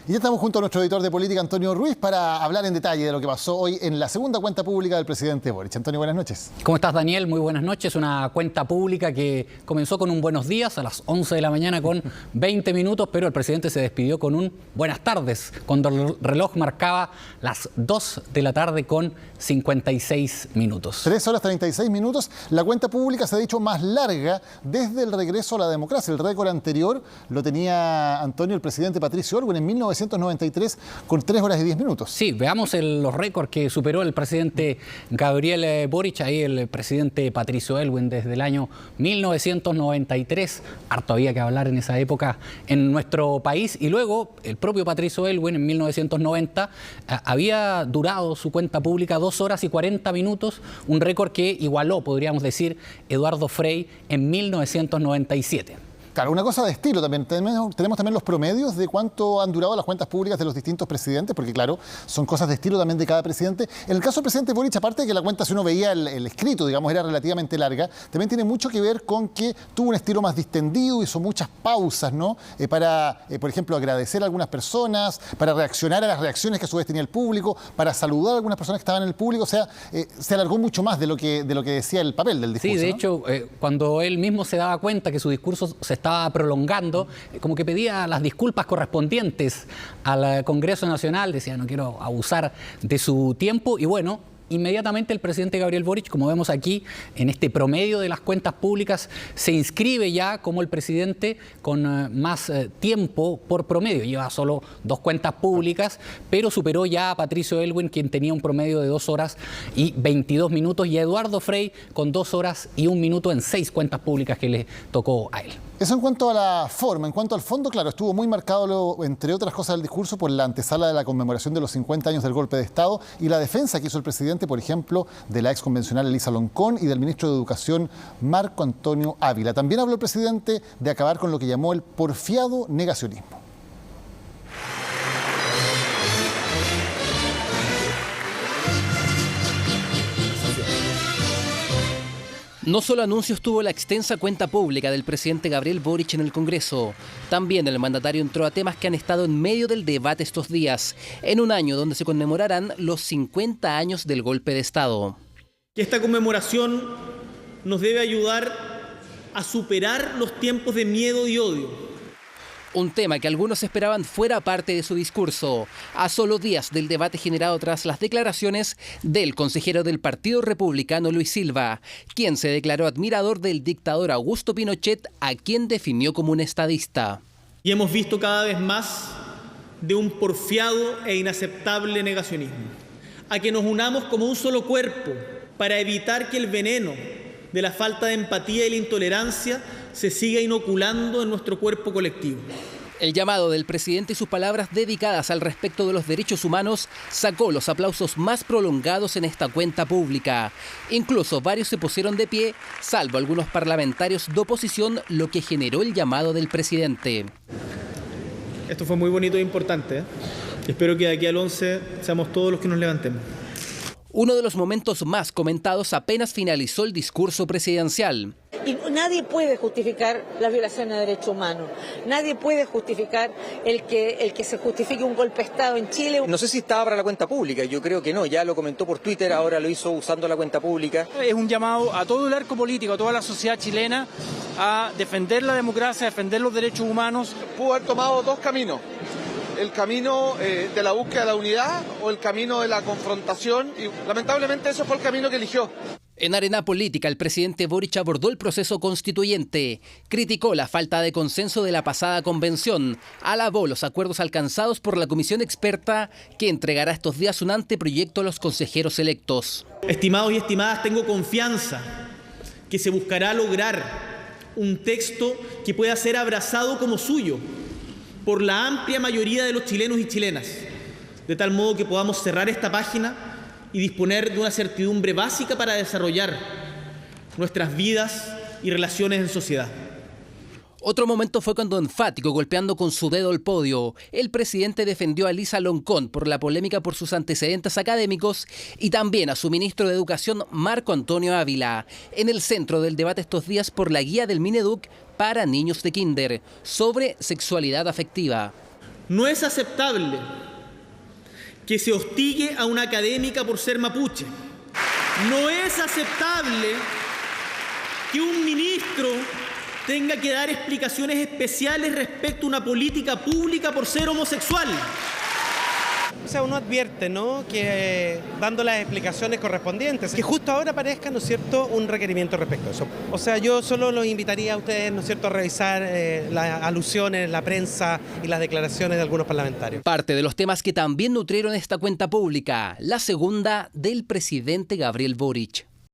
Y ya estamos junto a nuestro editor de política, Antonio Ruiz, para hablar en detalle de lo que pasó hoy en la segunda cuenta pública del presidente Boric. Antonio, buenas noches. ¿Cómo estás, Daniel? Muy buenas noches. Una cuenta pública que comenzó con un buenos días a las 11 de la mañana con 20 minutos, pero el presidente se despidió con un buenas tardes, cuando el reloj marcaba las 2 de la tarde con 56 minutos. 3 horas 36 minutos. La cuenta pública se ha dicho más larga desde el regreso a la democracia. El récord anterior lo tenía, Antonio, el presidente Patricio Aylwin en 1993 con 3 horas y 10 minutos. Sí, veamos los récords que superó el presidente Gabriel Boric, ahí el presidente Patricio Aylwin desde el año 1993. Harto había que hablar en esa época en nuestro país. Y luego el propio Patricio Aylwin en 1990 había durado su cuenta pública 2 horas y 40 minutos, un récord que igualó, podríamos decir, Eduardo Frei en 1997. Claro, una cosa de estilo también. Tenemos también los promedios de cuánto han durado las cuentas públicas de los distintos presidentes, porque claro, son cosas de estilo también de cada presidente. En el caso del presidente Boric, aparte de que la cuenta, si uno veía el escrito, digamos, era relativamente larga, también tiene mucho que ver con que tuvo un estilo más distendido, hizo muchas pausas, ¿no? Para, por ejemplo, agradecer a algunas personas, para reaccionar a las reacciones que a su vez tenía el público, para saludar a algunas personas que estaban en el público. O sea, se alargó mucho más de lo que decía el papel del discurso. Sí, de ¿no? hecho, cuando él mismo se daba cuenta que su discurso se estaba prolongando, como que pedía las disculpas correspondientes al Congreso Nacional, decía no quiero abusar de su tiempo y bueno, inmediatamente el presidente Gabriel Boric, como vemos aquí en este promedio de las cuentas públicas, se inscribe ya como el presidente con más tiempo por promedio. Lleva solo 2 cuentas públicas, pero superó ya a Patricio Aylwin, quien tenía un promedio de 2 horas y 22 minutos, y a Eduardo Frei con 2 horas y 1 minuto en 6 cuentas públicas que le tocó a él. Eso en cuanto a la forma. En cuanto al fondo, claro, estuvo muy marcado, entre otras cosas del discurso, por la antesala de la conmemoración de los 50 años del golpe de Estado y la defensa que hizo el presidente, por ejemplo, de la ex convencional Elisa Loncón y del ministro de Educación Marco Antonio Ávila. También habló el presidente de acabar con lo que llamó el porfiado negacionismo. No solo anuncios tuvo la extensa cuenta pública del presidente Gabriel Boric en el Congreso. También el mandatario entró a temas que han estado en medio del debate estos días, en un año donde se conmemorarán los 50 años del golpe de Estado. Esta conmemoración nos debe ayudar a superar los tiempos de miedo y odio. Un tema que algunos esperaban fuera parte de su discurso, a solo días del debate generado tras las declaraciones del consejero del Partido Republicano Luis Silva, quien se declaró admirador del dictador Augusto Pinochet, a quien definió como un estadista. Y hemos visto cada vez más de un porfiado e inaceptable negacionismo. A que nos unamos como un solo cuerpo para evitar que el veneno de la falta de empatía y la intolerancia se siga inoculando en nuestro cuerpo colectivo. El llamado del presidente y sus palabras dedicadas al respecto de los derechos humanos sacó los aplausos más prolongados en esta cuenta pública. Incluso varios se pusieron de pie, salvo algunos parlamentarios de oposición, lo que generó el llamado del presidente. Esto fue muy bonito e importante. Espero que de aquí al 11 seamos todos los que nos levantemos. Uno de los momentos más comentados apenas finalizó el discurso presidencial. Y nadie puede justificar las violaciones de derechos humanos. Nadie puede justificar el que se justifique un golpe de Estado en Chile. No sé si estaba para la cuenta pública, yo creo que no. Ya lo comentó por Twitter, ahora lo hizo usando la cuenta pública. Es un llamado a todo el arco político, a toda la sociedad chilena, a defender la democracia, a defender los derechos humanos. Pudo haber tomado 2 caminos. El camino de la búsqueda de la unidad o el camino de la confrontación, y lamentablemente eso fue el camino que eligió. En arena política, el presidente Boric abordó el proceso constituyente, criticó la falta de consenso de la pasada convención, alabó los acuerdos alcanzados por la comisión experta que entregará estos días un anteproyecto a los consejeros electos. Estimados y estimadas, tengo confianza que se buscará lograr un texto que pueda ser abrazado como suyo por la amplia mayoría de los chilenos y chilenas, de tal modo que podamos cerrar esta página y disponer de una certidumbre básica para desarrollar nuestras vidas y relaciones en sociedad. Otro momento fue cuando, enfático, golpeando con su dedo el podio, el presidente defendió a Elisa Loncón por la polémica por sus antecedentes académicos y también a su ministro de Educación, Marco Antonio Ávila, en el centro del debate estos días por la guía del Mineduc para niños de kinder sobre sexualidad afectiva. No es aceptable que se hostigue a una académica por ser mapuche. No es aceptable que un ministro tenga que dar explicaciones especiales respecto a una política pública por ser homosexual. O sea, uno advierte, ¿no?, que dando las explicaciones correspondientes, que justo ahora aparezca, ¿no es cierto?, un requerimiento respecto a eso. O sea, yo solo los invitaría a ustedes, ¿no es cierto?, a revisar las alusiones, la prensa y las declaraciones de algunos parlamentarios. Parte de los temas que también nutrieron esta cuenta pública, la segunda del presidente Gabriel Boric.